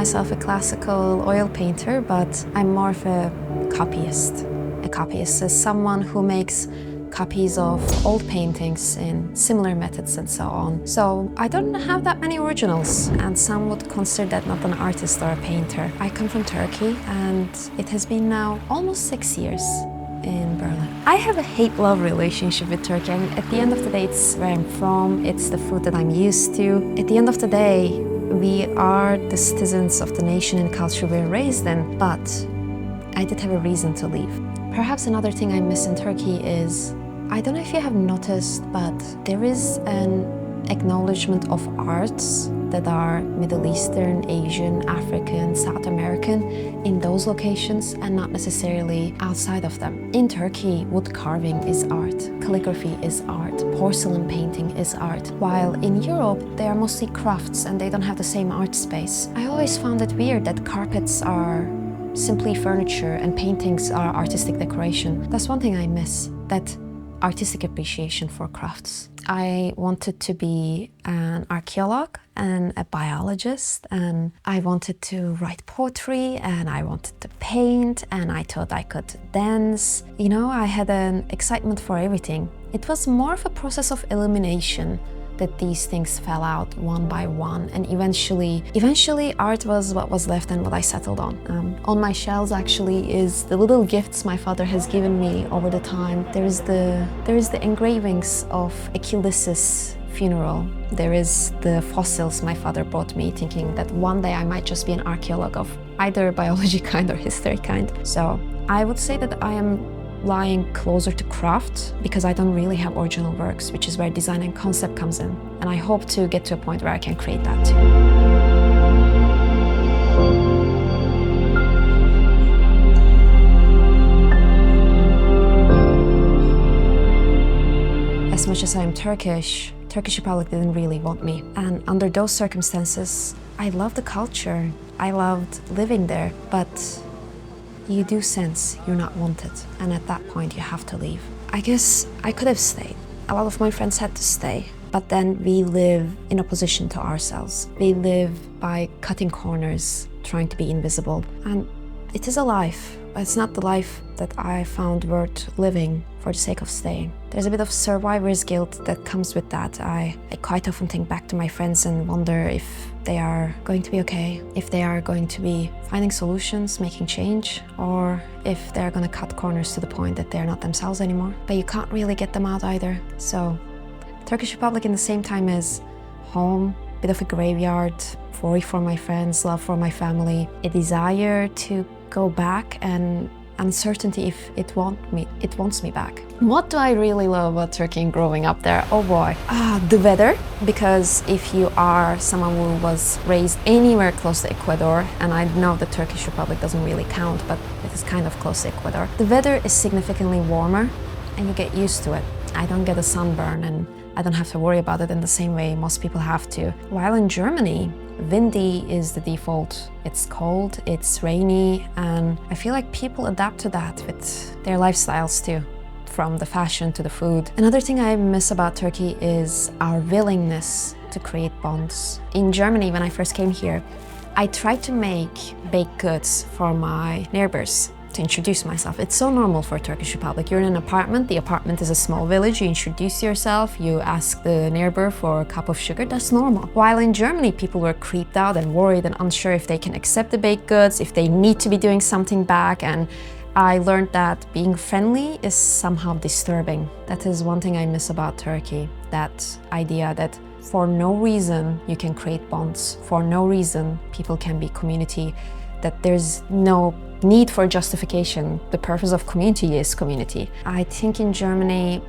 myself a classical oil painter, but I'm more of a copyist. A copyist is someone who makes copies of old paintings in similar methods and so on. So I don't have that many originals, and some would consider that not an artist or a painter. I come from Turkey, and it has been now almost 6 years in Berlin. I have a hate-love relationship with Turkey. I mean, at the end of the day, it's where I'm from, it's the food that I'm used to. At the end of the day, we are the citizens of the nation and culture we're raised in, but I did have a reason to leave. Perhaps another thing I miss in Turkey is, I don't know if you have noticed, but there is an acknowledgement of arts that are Middle Eastern, Asian, African, South American in those locations and not necessarily outside of them. In Turkey, wood carving is art, calligraphy is art, porcelain painting is art, while in Europe they are mostly crafts and they don't have the same art space. I always found it weird that carpets are simply furniture and paintings are artistic decoration. That's one thing I miss, that artistic appreciation for crafts. I wanted to be an archaeologist and a biologist, and I wanted to write poetry, and I wanted to paint, and I thought I could dance. You know, I had an excitement for everything. It was more of a process of elimination that these things fell out one by one, and eventually art was what was left and what I settled on. On my shelves actually is the little gifts my father has given me over the time. There is the engravings of Achilles' funeral. There is the fossils my father brought me, thinking that one day I might just be an archaeologist of either biology kind or history kind. So I would say that I am lying closer to craft because I don't really have original works, which is where design and concept comes in. And I hope to get to a point where I can create that too. As much as I am Turkish Republic didn't really want me. And under those circumstances, I loved the culture. I loved living there, but you do sense you're not wanted, and at that point you have to leave. I guess I could have stayed. A lot of my friends had to stay, but then we live in opposition to ourselves. We live by cutting corners, trying to be invisible. And it is a life, but it's not the life that I found worth living for the sake of staying. There's a bit of survivor's guilt that comes with that. I quite often think back to my friends and wonder if they are going to be okay, if they are going to be finding solutions, making change, or if they're going to cut corners to the point that they're not themselves anymore. But you can't really get them out either. So Turkish Republic in the same time is home, bit of a graveyard, worry for my friends, love for my family, a desire to go back, and uncertainty if it wants me back. What do I really love about Turkey and growing up there? Oh boy. The weather, because if you are someone who was raised anywhere close to Ecuador, and I know the Turkish Republic doesn't really count, but it is kind of close to Ecuador, the weather is significantly warmer and you get used to it. I don't get a sunburn and I don't have to worry about it in the same way most people have to. While in Germany, windy is the default. It's cold, it's rainy, and I feel like people adapt to that with their lifestyles too, from the fashion to the food. Another thing I miss about Turkey is our willingness to create bonds. In Germany, when I first came here, I tried to make baked goods for my neighbors to introduce myself. It's so normal for Turkish Republic. You're in an apartment, the apartment is a small village, you introduce yourself, you ask the neighbor for a cup of sugar, that's normal. While in Germany, people were creeped out and worried and unsure if they can accept the baked goods, if they need to be doing something back, and I learned that being friendly is somehow disturbing. That is one thing I miss about Turkey, that idea that for no reason you can create bonds, for no reason people can be community, that there's no need for justification. The purpose of community is community. I think in Germany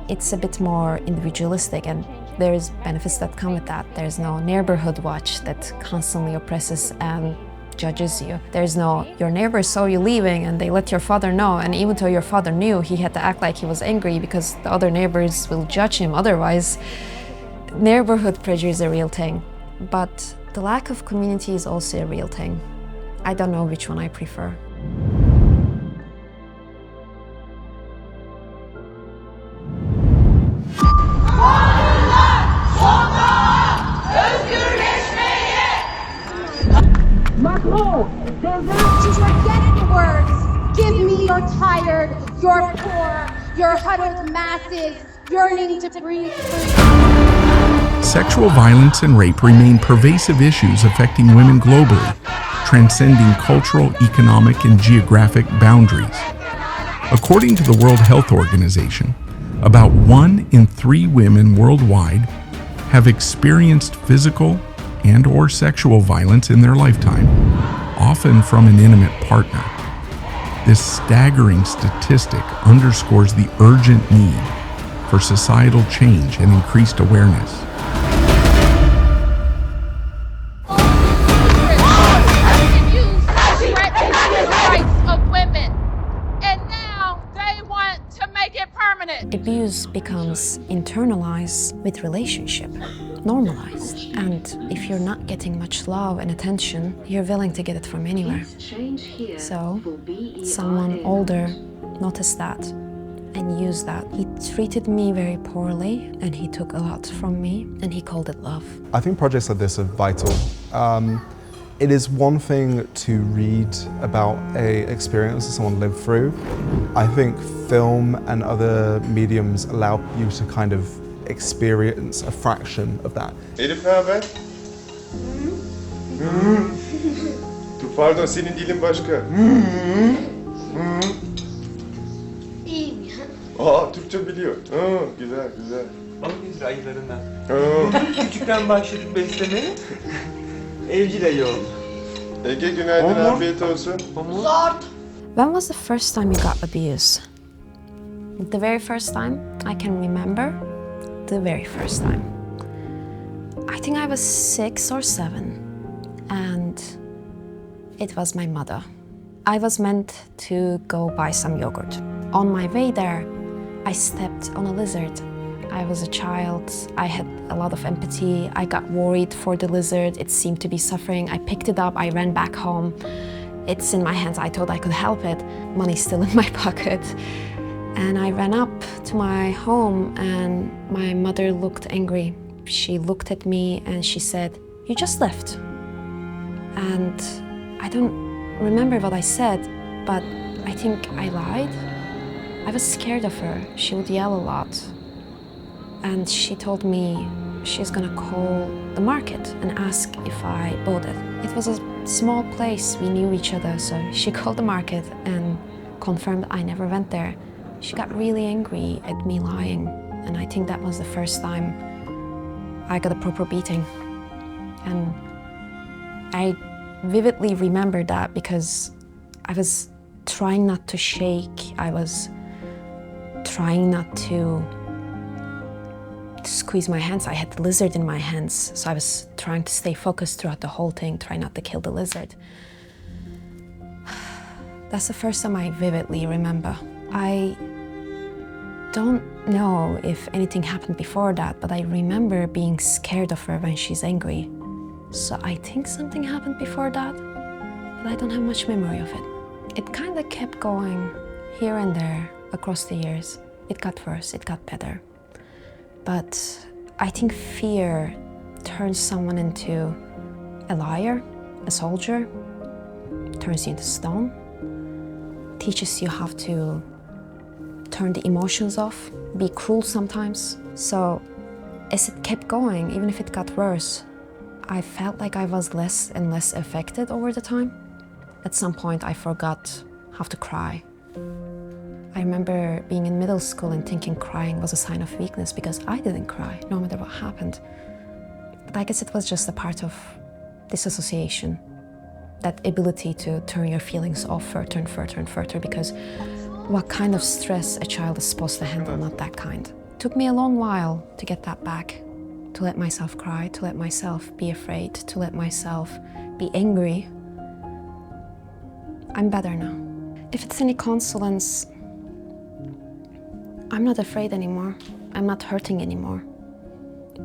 it's a bit more individualistic, and there's benefits that come with that. There's no neighborhood watch that constantly oppresses and judges you. There's no, your neighbor saw you leaving and they let your father know, and even though your father knew, he had to act like he was angry because the other neighbors will judge him otherwise. Neighborhood pressure is a real thing, but the lack of community is also a real thing. I don't know which one I prefer. To forget the words, give me your tired, your poor, your huddled masses, yearning to breathe free. Sexual violence and rape remain pervasive issues affecting women globally, transcending cultural, economic, and geographic boundaries. According to the World Health Organization, about 1 in 3 women worldwide have experienced physical and/or sexual violence in their lifetime, often from an intimate partner. This staggering statistic underscores the urgent need for societal change and increased awareness. Abuse becomes internalized with relationship, normalized. And if you're not getting much love and attention, you're willing to get it from anywhere. So someone older noticed that and used that. He treated me very poorly and he took a lot from me and he called it love. I think projects like this are vital. It is one thing to read about an experience that someone lived through. I think film and other mediums allow you to kind of experience a fraction of that. Elif ne haber? Dur pardon, senin dilin başka. İyiyim ya. Aa, Türkçe biliyor. Güzel güzel. Balıkesir ayılarından. Küçükten başladık beslemeye. Evcil ayı oldu. Ege günaydın, afiyet olsun. When was the first time you got abuse? The very first time I can remember, the very first time. I think I was 6 or 7 and it was my mother. I was meant to go buy some yogurt. On my way there, I stepped on a lizard. I was a child, I had a lot of empathy, I got worried for the lizard, it seemed to be suffering. I picked it up, I ran back home. It's in my hands, I thought I could help it. Money's still in my pocket. And I ran up to my home and my mother looked angry. She looked at me and she said, "You just left." And I don't remember what I said, but I think I lied. I was scared of her. She would yell a lot. And she told me she's gonna call the market and ask if I bought it. It was a small place, we knew each other, so she called the market and confirmed I never went there. She got really angry at me lying, and I think that was the first time I got a proper beating. And I vividly remember that because I was trying not to shake, I was trying not to squeeze my hands. I had the lizard in my hands, so I was trying to stay focused throughout the whole thing, try not to kill the lizard. That's the first time I vividly remember. I don't know if anything happened before that, but I remember being scared of her when she's angry. So I think something happened before that, but I don't have much memory of it. It kind of kept going here and there across the years. It got worse, it got better. But I think fear turns someone into a liar, a soldier, turns you into stone, teaches you how to turn the emotions off, be cruel sometimes. So as it kept going, even if it got worse, I felt like I was less and less affected over the time. At some point I forgot how to cry. I remember being in middle school and thinking crying was a sign of weakness because I didn't cry, no matter what happened. But I guess it was just a part of disassociation, that ability to turn your feelings off further and further and further, because what kind of stress a child is supposed to handle, not that kind. It took me a long while to get that back, to let myself cry, to let myself be afraid, to let myself be angry. I'm better now. If it's any consolence, I'm not afraid anymore. I'm not hurting anymore.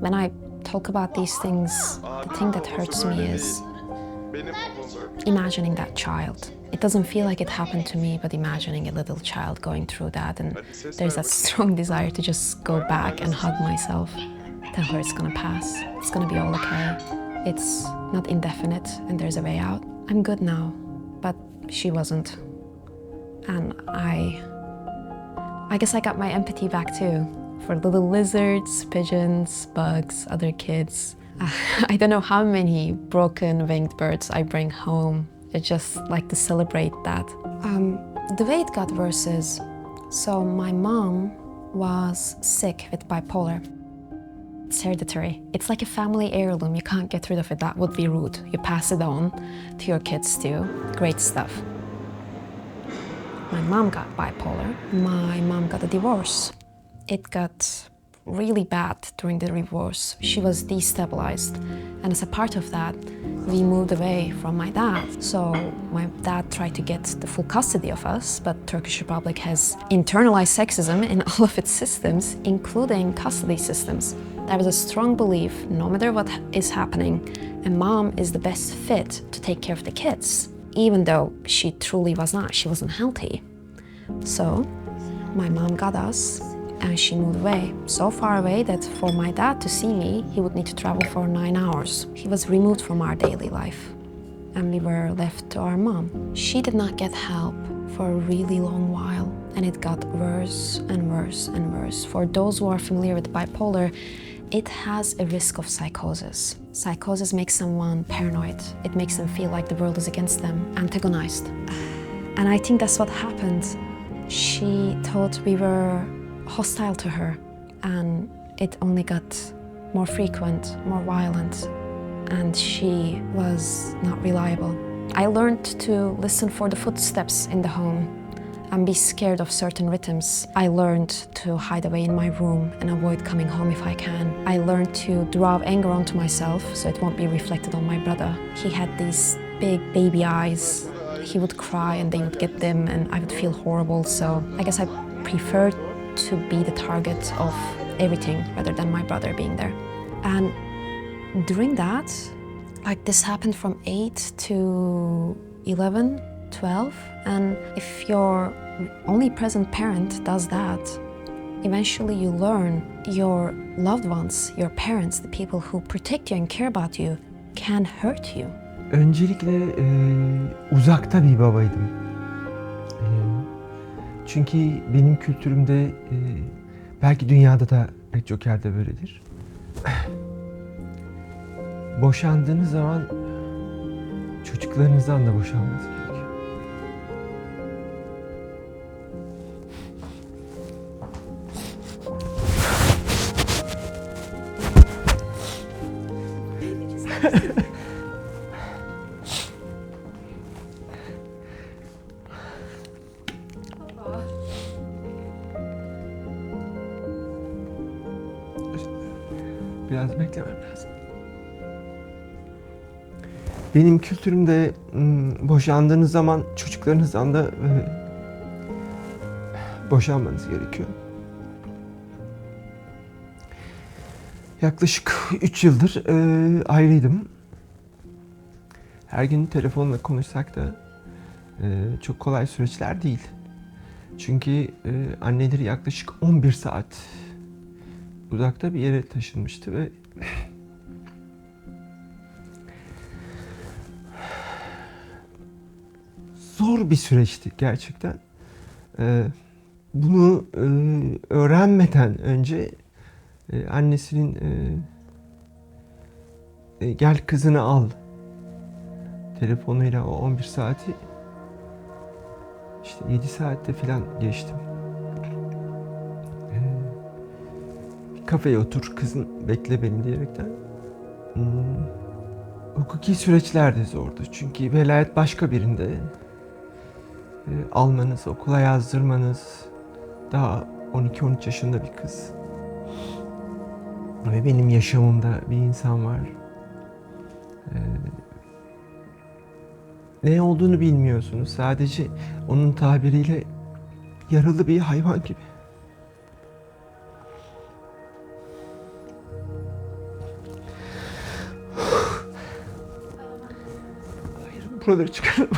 When I talk about these things, the thing that hurts me is imagining that child. It doesn't feel like it happened to me, but imagining a little child going through that, and there's that strong desire to just go back and hug myself, tell her it's gonna pass, it's gonna be all okay. It's not indefinite and there's a way out. I'm good now. she wasn't. And I guess I got my empathy back too, for little lizards, pigeons, bugs, other kids. I don't know how many broken winged birds I bring home. I just like to celebrate that. The way it got worse is, so my mom was sick with bipolar. It's hereditary. It's like a family heirloom. You can't get rid of it. That would be rude. You pass it on to your kids too. Great stuff. My mom got bipolar. My mom got a divorce. It got really bad during the divorce. She was destabilized. And as a part of that, we moved away from my dad. So my dad tried to get the full custody of us, but Turkish Republic has internalized sexism in all of its systems, including custody systems. There was a strong belief, no matter what is happening, a mom is the best fit to take care of the kids, even though she truly was not. She wasn't healthy. So my mom got us, and she moved away, so far away that for my dad to see me, he would need to travel for 9 hours. He was removed from our daily life, and we were left to our mom. She did not get help for a really long while, and it got worse and worse and worse. For those who are familiar with bipolar, it has a risk of psychosis. Psychosis makes someone paranoid. It makes them feel like the world is against them, antagonized. And I think that's what happened. She thought we were hostile to her, and it only got more frequent, more violent, and she was not reliable. I learned to listen for the footsteps in the home and be scared of certain rhythms. I learned to hide away in my room and avoid coming home if I can. I learned to draw anger onto myself so it won't be reflected on my brother. He had these big baby eyes. He would cry and they would get dim and I would feel horrible. So I guess I preferred to be the target of everything rather than my brother being there. And during that, like this happened from 8 to 11, 12, and if your only present parent does that, eventually you learn your loved ones, your parents, the people who protect you and care about you, can hurt you. Öncelikle uzakta bir babaydım. Çünkü benim kültürümde, belki dünyada da pek çok yerde böyledir. Boşandığınız zaman çocuklarınızdan da boşanmanız gerekiyor. Biraz beklemem lazım. Benim kültürümde boşandığınız zaman çocuklarınızdan da boşanmanız gerekiyor. Yaklaşık 3 yıldır ayrıydım. Her gün telefonla konuşsak da çok kolay süreçler değil. Çünkü anneleri yaklaşık 11 saat uzakta bir yere taşınmıştı ve zor bir süreçti gerçekten. Bunu öğrenmeden önce annesinin gel kızını al telefonuyla o 11 saati işte 7 saatte falan geçtim. Kafeye otur, kızın bekle beni diyerekten. Hukuki süreçler de zordu. Çünkü velayet başka birinde. Almanız, okula yazdırmanız, daha 12-13 yaşında bir kız. Ve benim yaşamımda bir insan var. Ne olduğunu bilmiyorsunuz. Sadece onun tabiriyle yaralı bir hayvan gibi. Buraları çıkaralım.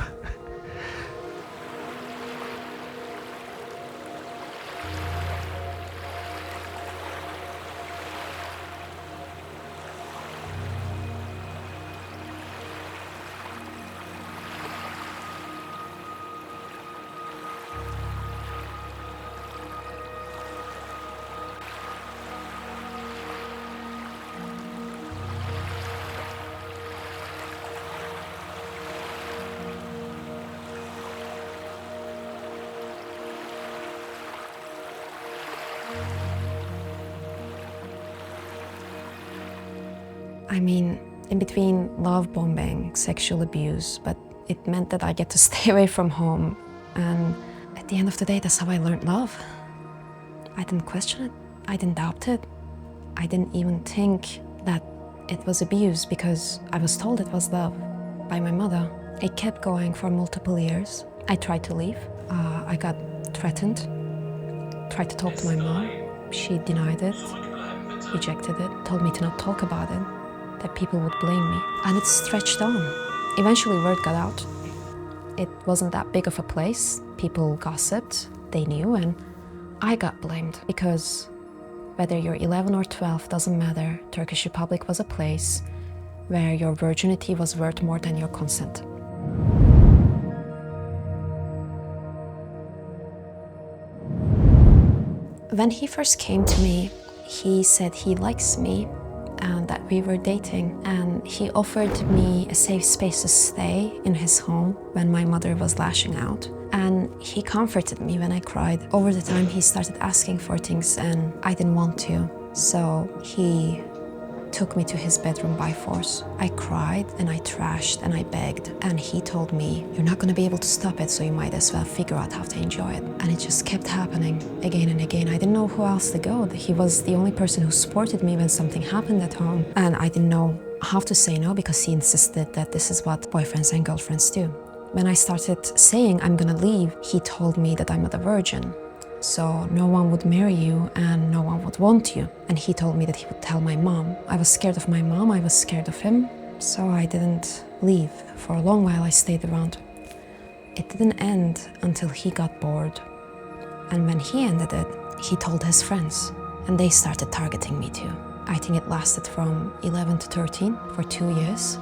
I mean, in between love bombing, sexual abuse, but it meant that I get to stay away from home. And at the end of the day, that's how I learned love. I didn't question it. I didn't doubt it. I didn't even think that it was abuse because I was told it was love by my mother. It kept going for multiple years. I tried to leave. I got threatened, tried to talk to my mom. She denied it, rejected it, told me to not talk about it, that people would blame me. And it stretched on. Eventually word got out. It wasn't that big of a place. People gossiped, they knew, and I got blamed because whether you're 11 or 12 doesn't matter. Turkish Republic was a place where your virginity was worth more than your consent. When he first came to me, he said he likes me and that we were dating, and he offered me a safe space to stay in his home when my mother was lashing out. And he comforted me when I cried. Over the time, he started asking for things and I didn't want to. So he took me to his bedroom by force. I cried and I trashed and I begged. And he told me, you're not gonna be able to stop it, so you might as well figure out how to enjoy it. And it just kept happening again and again. I didn't know who else to go. He was the only person who supported me when something happened at home. And I didn't know how to say no because he insisted that this is what boyfriends and girlfriends do. When I started saying I'm gonna leave, he told me that I'm not a virgin. So no one would marry you and no one would want you. And he told me that he would tell my mom. I was scared of my mom, I was scared of him. So I didn't leave. For a long while I stayed around. It didn't end until he got bored. And when he ended it, he told his friends. And they started targeting me too. I think it lasted from 11 to 13 for 2 years.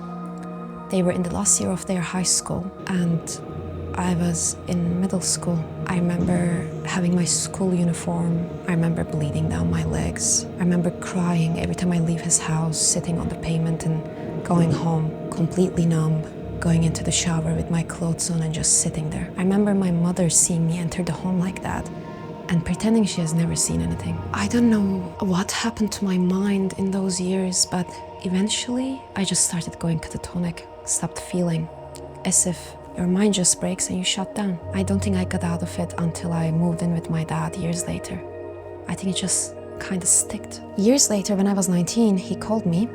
They were in the last year of their high school and I was in middle school. I remember having my school uniform. I remember bleeding down my legs. I remember crying every time I leave his house, sitting on the pavement and going home completely numb, going into the shower with my clothes on and just sitting there. I remember my mother seeing me enter the home like that and pretending she has never seen anything. I don't know what happened to my mind in those years, but eventually I just started going catatonic, stopped feeling, as if your mind just breaks and you shut down. I don't think I got out of it until I moved in with my dad years later. I think it just kind of sticked. Years later, when I was 19, he called me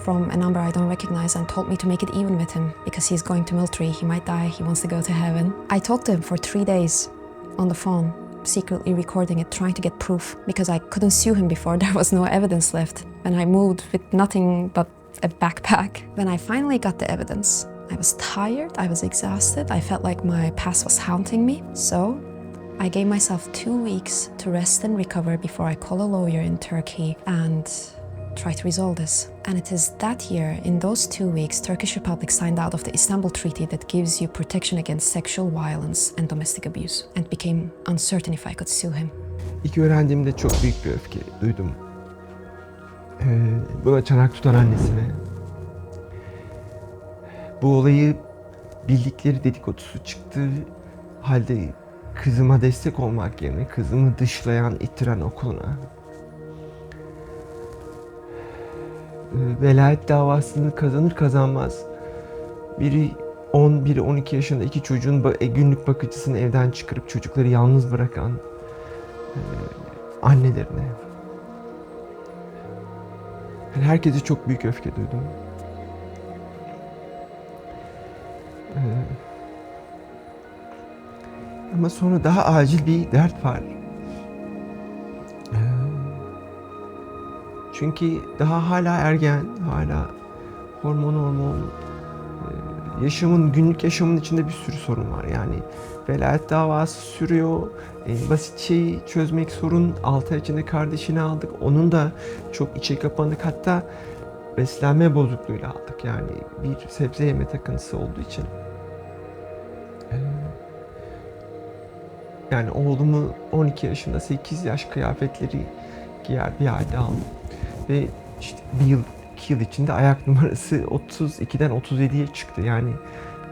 from a number I don't recognize and told me to make it even with him because he's going to military, he might die, he wants to go to heaven. I talked to him for 3 days on the phone, secretly recording it, trying to get proof because I couldn't sue him before there was no evidence left. When I moved with nothing but a backpack. When I finally got the evidence, I was tired, I was exhausted, I felt like my past was haunting me. So I gave myself 2 weeks to rest and recover before I call a lawyer in Turkey and try to resolve this. And it is that year, in those 2 weeks, Turkish Republic signed out of the Istanbul Treaty that gives you protection against sexual violence and domestic abuse, and became uncertain if I could sue him. İlk öğrendiğimde çok büyük bir öfke duydum. Buna çanak tutan annesine. Bu olayı bildikleri dedikodusu çıktığı halde kızıma destek olmak yerine kızımı dışlayan, ittiren okuluna. Velayet davasını kazanır kazanmaz biri 10, biri 12 yaşında iki çocuğun günlük bakıcısını evden çıkarıp çocukları yalnız bırakan annelerine. Yani herkese çok büyük öfke duydum. Ama sonra daha acil bir dert var. Çünkü daha hala ergen, hala hormon, günlük yaşamın içinde bir sürü sorun var. Yani velayet davası sürüyor, basit şeyi çözmek sorun. 6 ay içinde kardeşini aldık, onun da çok içe kapanık, hatta beslenme bozukluğuyla aldık. Yani bir sebze yeme takıntısı olduğu için. Yani oğlumu 12 yaşında 8 yaş kıyafetleri giyer bir halde aldım. Ve işte 2 yıl içinde ayak numarası 32'den 37'ye çıktı. Yani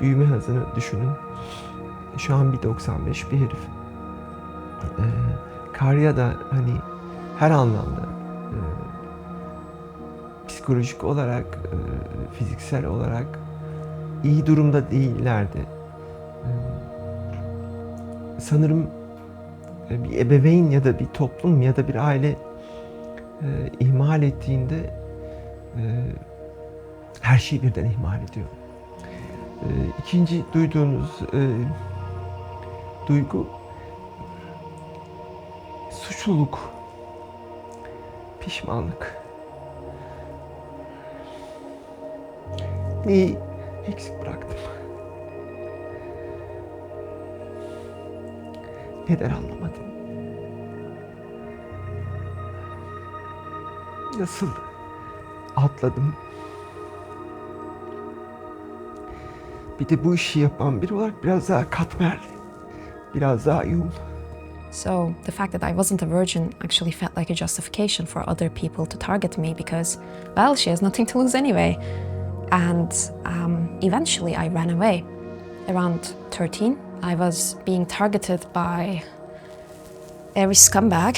büyüme hızını düşünün. Şu an 1.95 bir herif. Karya da hani her anlamda psikolojik olarak, fiziksel olarak iyi durumda değillerdi. Sanırım bir ebeveyn ya da bir toplum ya da bir aile ihmal ettiğinde her şeyi birden ihmal ediyor. İkinci duyduğunuz duygu suçluluk, pişmanlık. Neyi eksik bıraktım? Neden anlamadım? Nasıl atladım? Bir de bu işi yapan biri olarak biraz daha katmerli, biraz daha yoğun. So the fact that I wasn't a virgin actually felt like a justification for other people to target me because, well, she has nothing to lose anyway. And eventually I ran away. Around 13, I was being targeted by every scumbag.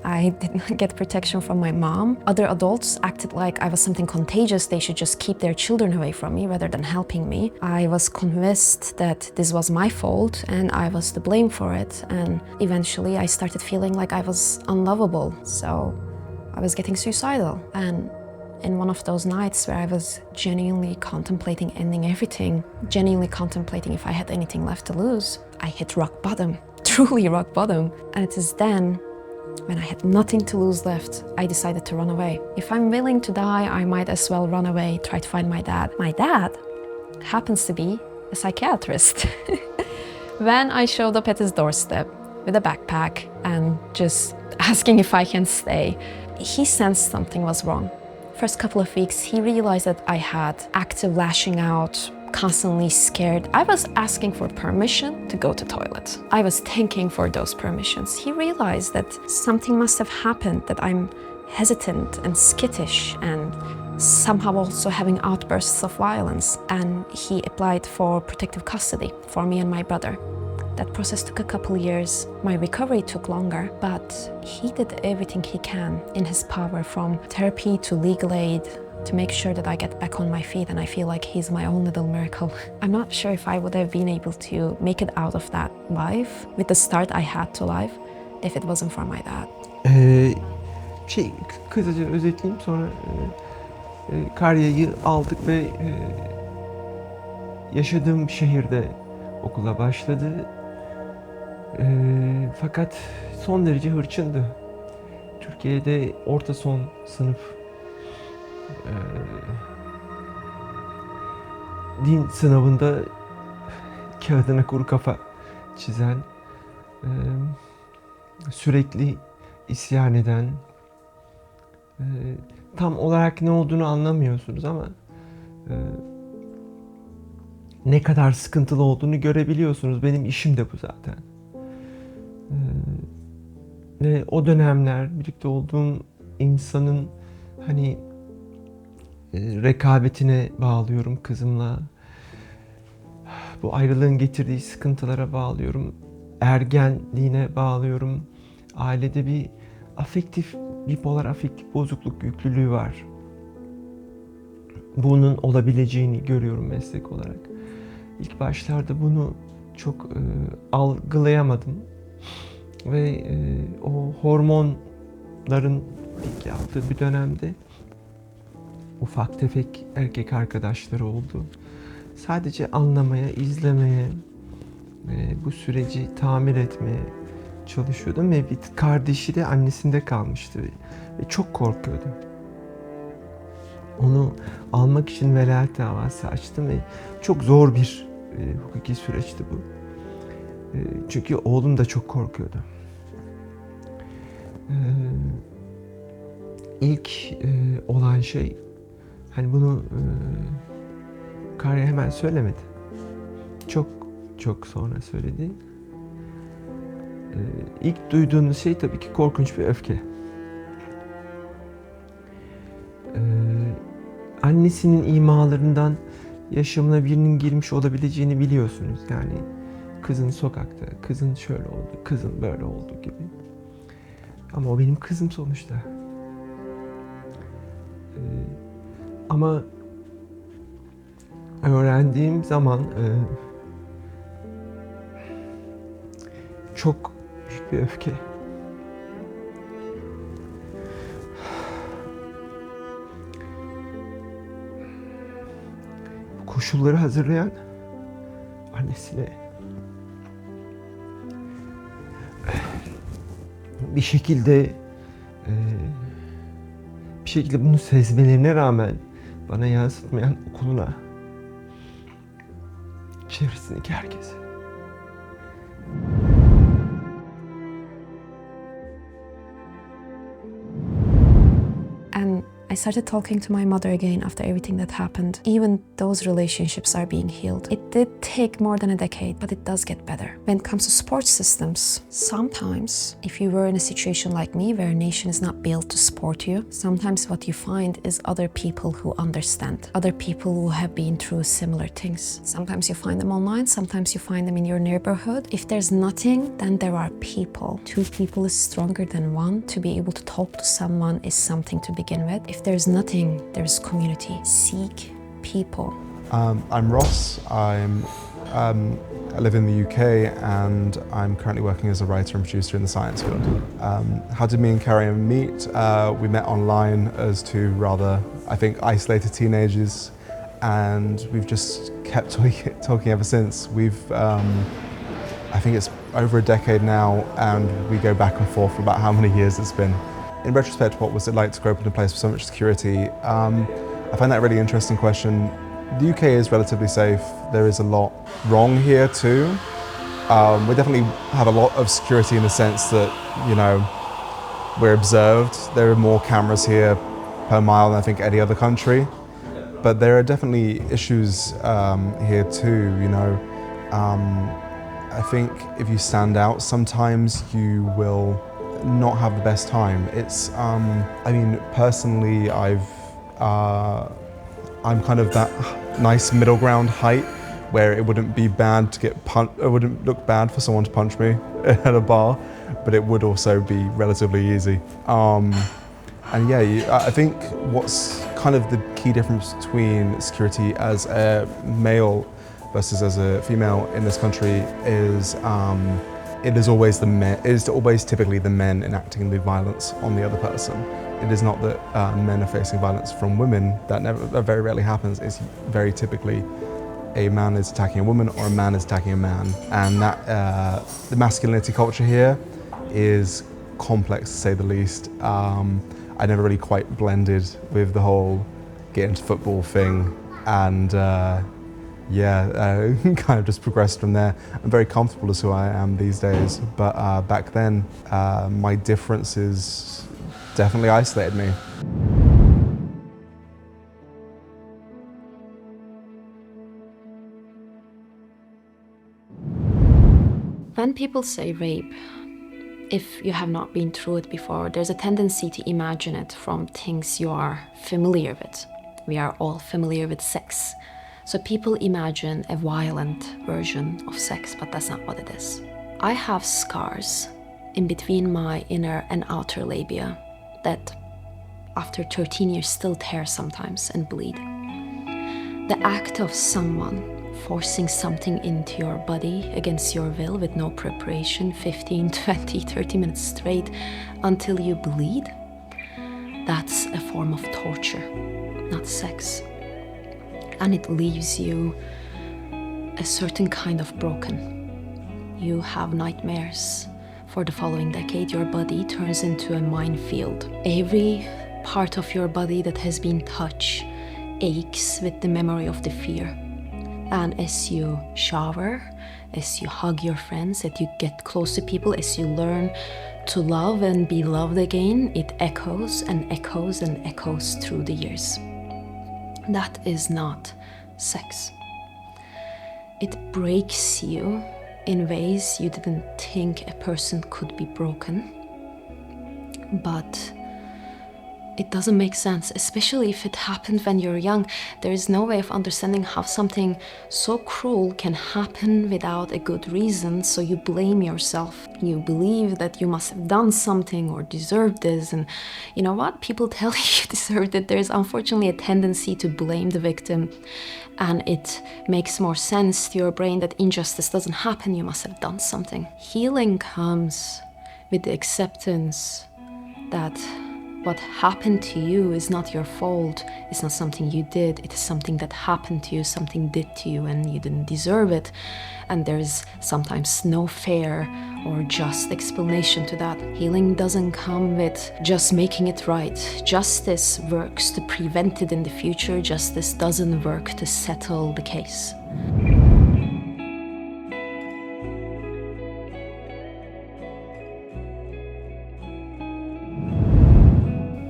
I did not get protection from my mom. Other adults acted like I was something contagious. They should just keep their children away from me rather than helping me. I was convinced that this was my fault and I was to blame for it. And eventually I started feeling like I was unlovable. So I was getting suicidal. And in one of those nights where I was genuinely contemplating ending everything, genuinely contemplating if I had anything left to lose, I hit rock bottom, truly rock bottom. And it is then, when I had nothing to lose left, I decided to run away. If I'm willing to die, I might as well run away, try to find my dad. My dad happens to be a psychiatrist. When I showed up at his doorstep with a backpack and just asking if I can stay, he sensed something was wrong. First couple of weeks, he realized that I had active lashing out, constantly scared. I was asking for permission to go to toilet. I was thanking for those permissions. He realized that something must have happened, that I'm hesitant and skittish and somehow also having outbursts of violence. And he applied for protective custody for me and my brother. That process took a couple years. My recovery took longer, but he did everything he can in his power, from therapy to legal aid, to make sure that I get back on my feet, and I feel like he's my own little miracle. I'm not sure if I would have been able to make it out of that life with the start I had to life if it wasn't for my dad. Kısaca özetleyeyim, sonra Karya'yı aldık ve yaşadığım şehirde okula başladı. Fakat son derece hırçındı. Türkiye'de orta son sınıf din sınavında kağıdına kuru kafa çizen, sürekli isyan eden, tam olarak ne olduğunu anlamıyorsunuz ama ne kadar sıkıntılı olduğunu görebiliyorsunuz. Benim işim de bu zaten. Ve o dönemler birlikte olduğum insanın hani rekabetine bağlıyorum kızımla. Bu ayrılığın getirdiği sıkıntılara bağlıyorum. Ergenliğine bağlıyorum. Ailede bir bipolar afektif bozukluk yüklülüğü var. Bunun olabileceğini görüyorum meslek olarak. İlk başlarda bunu çok algılayamadım. Ve o hormonların pik yaptığı bir dönemde ufak tefek erkek arkadaşları oldu. Sadece anlamaya, izlemeye, bu süreci tamir etmeye çalışıyordum ve bir kardeşi de annesinde kalmıştı ve çok korkuyordum. Onu almak için velayet davası açtım ve çok zor bir hukuki süreçti bu. Çünkü oğlum da çok korkuyordu. İlk olan şey, hani bunu Karya hemen söylemedi. Çok sonra söyledi. İlk duyduğunuz şey tabii ki korkunç bir öfke. Annesinin imalarından yaşamına birinin girmiş olabileceğini biliyorsunuz. Yani kızın sokakta, kızın şöyle oldu, kızın böyle oldu gibi. Ama o benim kızım sonuçta. Ama öğrendiğim zaman çok büyük bir öfke. Bu koşulları hazırlayan annesine bir şekilde bunu sezmelerine rağmen bana yansıtmayan okuluna, çevresindeki herkese. And I started talking to my mother again after everything that happened. Even those relationships are being healed. It did take more than a decade, but it does get better. When it comes to support systems, sometimes if you were in a situation like me where a nation is not built to support you, sometimes what you find is other people who understand, other people who have been through similar things. Sometimes you find them online, sometimes you find them in your neighborhood. If there's nothing, then there are people. Two people is stronger than one. To be able to talk to someone is something to begin with. If there's nothing, there's community. Seek people. I'm Ross. I live in the UK and I'm currently working as a writer and producer in the science field. How did me and Karya meet? We met online as two rather, I think, isolated teenagers, and we've just kept talking ever since. I think it's over a decade now, and we go back and forth about how many years it's been. In retrospect, what was it like to grow up in a place with so much security? I find that a really interesting question. The UK is relatively safe. There is a lot wrong here too. We definitely have a lot of security in the sense that, you know, we're observed. There are more cameras here per mile than I think any other country. But there are definitely issues here too, you know. I think if you stand out, sometimes you will not have the best time. It's, I mean, personally, I'm kind of that nice middle ground height where it wouldn't be bad to get punched, it wouldn't look bad for someone to punch me at a bar, but it would also be relatively easy. And yeah, I think what's kind of the key difference between security as a male versus as a female in this country is it is always typically the men enacting the violence on the other person. It is not that men are facing violence from women. That very rarely happens. It's very typically a man is attacking a woman or a man is attacking a man. And that the masculinity culture here is complex, to say the least. I never really quite blended with the whole get into football thing, and kind of just progressed from there. I'm very comfortable as who I am these days, but back then, my differences definitely isolated me. When people say rape, if you have not been through it before, there's a tendency to imagine it from things you are familiar with. We are all familiar with sex. So people imagine a violent version of sex, but that's not what it is. I have scars in between my inner and outer labia that after 13 years still tear sometimes and bleed. The act of someone forcing something into your body against your will with no preparation, 15, 20, 30 minutes straight until you bleed, that's a form of torture, not sex. And it leaves you a certain kind of broken. You have nightmares. For the following decade, your body turns into a minefield. Every part of your body that has been touched aches with the memory of the fear. And as you shower, as you hug your friends, as you get close to people, as you learn to love and be loved again, it echoes and echoes and echoes through the years. That is not sex. It breaks you in ways you didn't think a person could be broken. But It doesn't make sense, especially if it happened when you're young. There is no way of understanding how something so cruel can happen without a good reason, so you blame yourself. You believe that you must have done something or deserved this, and you know what? People tell you deserved it. There's unfortunately a tendency to blame the victim, and it makes more sense to your brain that injustice doesn't happen, you must have done something. Healing comes with the acceptance that what happened to you is not your fault. It's not something you did. It is something that happened to you, something did to you, and you didn't deserve it. And there's sometimes no fair or just explanation to that. Healing doesn't come with just making it right. Justice works to prevent it in the future. Justice doesn't work to settle the case.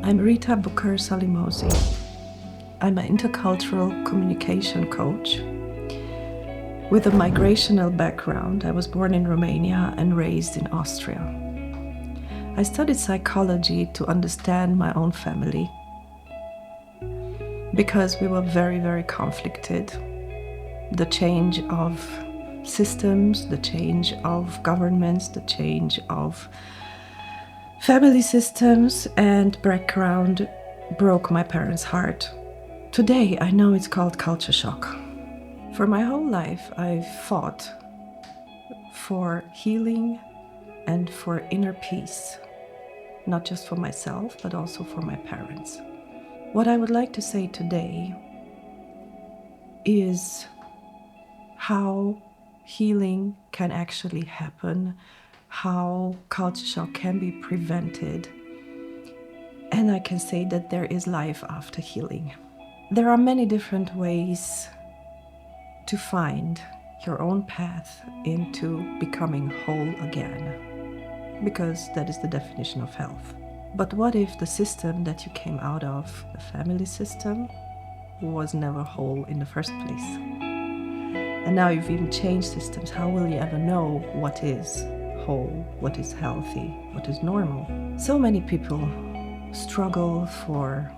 I'm Rita Booker Salimosi. I'm an intercultural communication coach with a migrational background. I was born in Romania and raised in Austria. I studied psychology to understand my own family because we were very, very conflicted. The change of systems, the change of governments, the change of family systems and background broke my parents' heart. Today, I know it's called culture shock. For my whole life, I've fought for healing and for inner peace, not just for myself, but also for my parents. What I would like to say today is how healing can actually happen, how culture shock can be prevented, and I can say that there is life after healing. There are many different ways to find your own path into becoming whole again, because that is the definition of health. But what if the system that you came out of, the family system, was never whole in the first place? And now you've even changed systems. How will you ever know what is whole, what is healthy, what is normal? So many people struggle for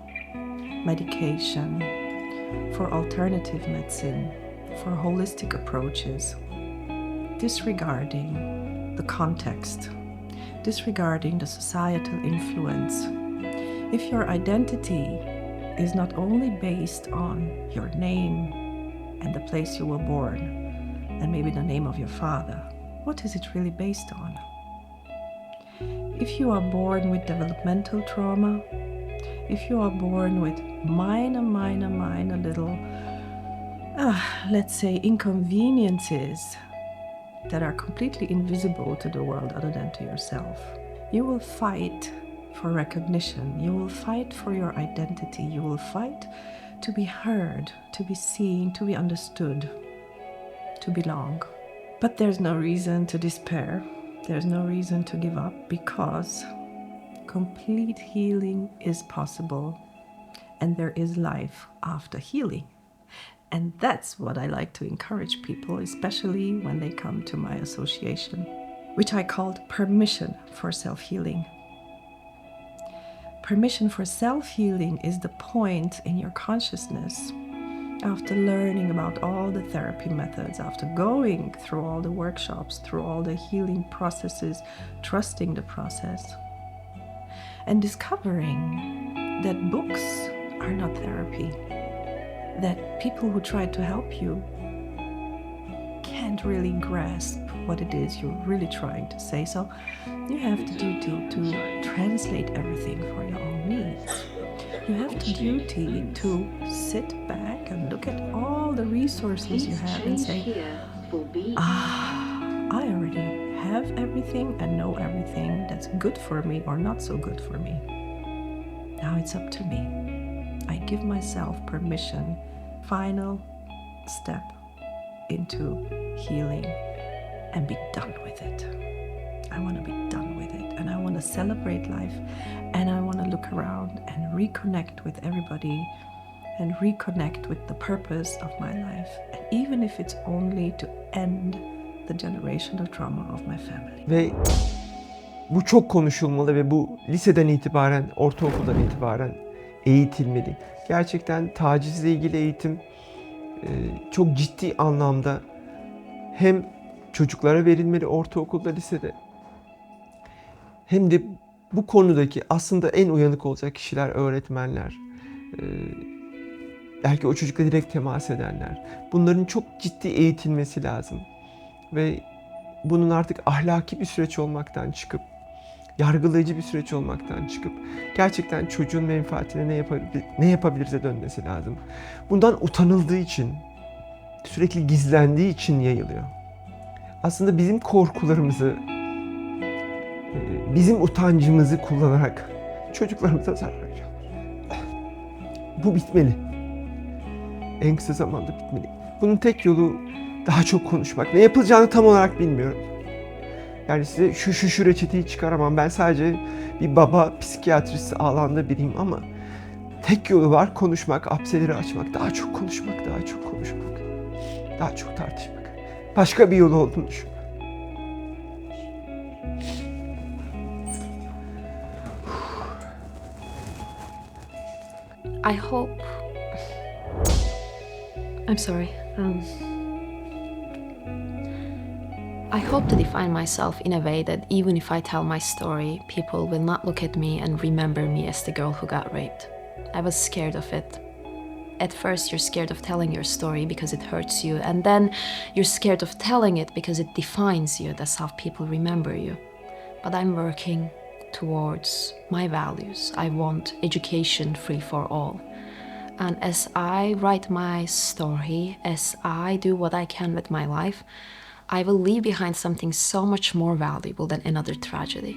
medication, for alternative medicine, for holistic approaches, disregarding the context, disregarding the societal influence. If your identity is not only based on your name and the place you were born, and maybe the name of your father, what is it really based on? If you are born with developmental trauma, if you are born with minor little, let's say, inconveniences that are completely invisible to the world other than to yourself, you will fight for recognition, you will fight for your identity, you will fight to be heard, to be seen, to be understood, to belong. But there's no reason to despair. There's no reason to give up, because complete healing is possible and there is life after healing. And that's what I like to encourage people, especially when they come to my association, which I called Permission for Self-Healing. Permission for self-healing is the point in your consciousness, after learning about all the therapy methods, after going through all the workshops, through all the healing processes, trusting the process, and discovering that books are not therapy, that people who try to help you can't really grasp what it is you're really trying to say. So you have the duty to translate everything for your own needs. You have the duty to sit back and look at all the resources you have and say, I already have everything and know everything that's good for me or not so good for me. Now it's up to me. I give myself permission, final step into healing, and be done with it. I want to be done with it, and I want to celebrate life, and I want to look around and reconnect with everybody and reconnect with the purpose of my life, and even if it's only to end the generational trauma of my family. Ve Bu çok konuşulmalı ve bu liseden itibaren, ortaokuldan itibaren eğitilmeli. Gerçekten tacizle ilgili eğitim çok ciddi anlamda hem çocuklara verilmeli ortaokulda, lisede, hem de bu konudaki aslında en uyanık olacak kişiler öğretmenler. Belki o çocukla direkt temas edenler. Bunların çok ciddi eğitilmesi lazım. Ve bunun artık ahlaki bir süreç olmaktan çıkıp, yargılayıcı bir süreç olmaktan çıkıp, gerçekten çocuğun menfaatine ne yapabilirize dönmesi lazım. Bundan utanıldığı için, sürekli gizlendiği için yayılıyor. Aslında bizim korkularımızı, bizim utancımızı kullanarak çocuklarımıza zarar veriyor. Bu bitmeli. En kısa zamanda bitmeli. Bunun tek yolu daha çok konuşmak. Ne yapılacağını tam olarak bilmiyorum. Yani size şu reçeteyi çıkaramam. Ben sadece bir baba psikiyatristi alanda biriyim ama tek yolu var: konuşmak, apseleri açmak, daha çok konuşmak, daha çok konuşmak, daha çok tartışmak. Başka bir yolu olduğunu düşünüyorum. I hope... I'm sorry. I hope to define myself in a way that even if I tell my story, people will not look at me and remember me as the girl who got raped. I was scared of it. At first, you're scared of telling your story because it hurts you, and then you're scared of telling it because it defines you. That's how people remember you. But I'm working towards my values. I want education free for all. And as I write my story, as I do what I can with my life, I will leave behind something so much more valuable than another tragedy.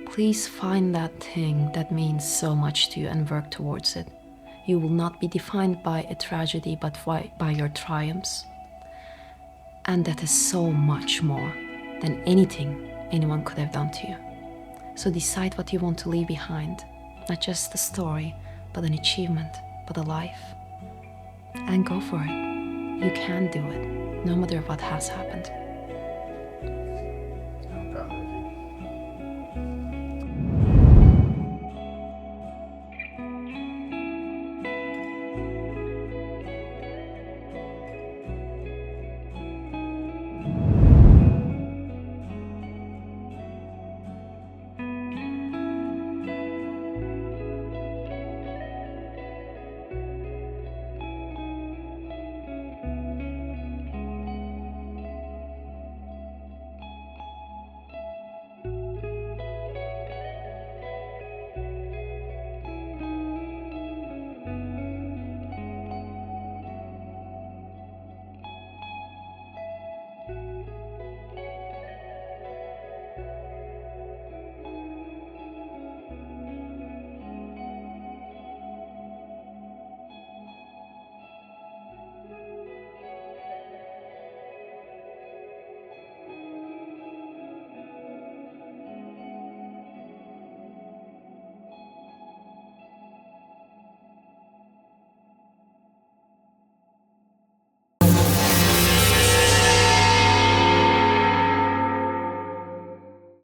Please find that thing that means so much to you and work towards it. You will not be defined by a tragedy, but by your triumphs. And that is so much more than anything anyone could have done to you. So decide what you want to leave behind. Not just a story, but an achievement, but a life. And go for it. You can do it, no matter what has happened.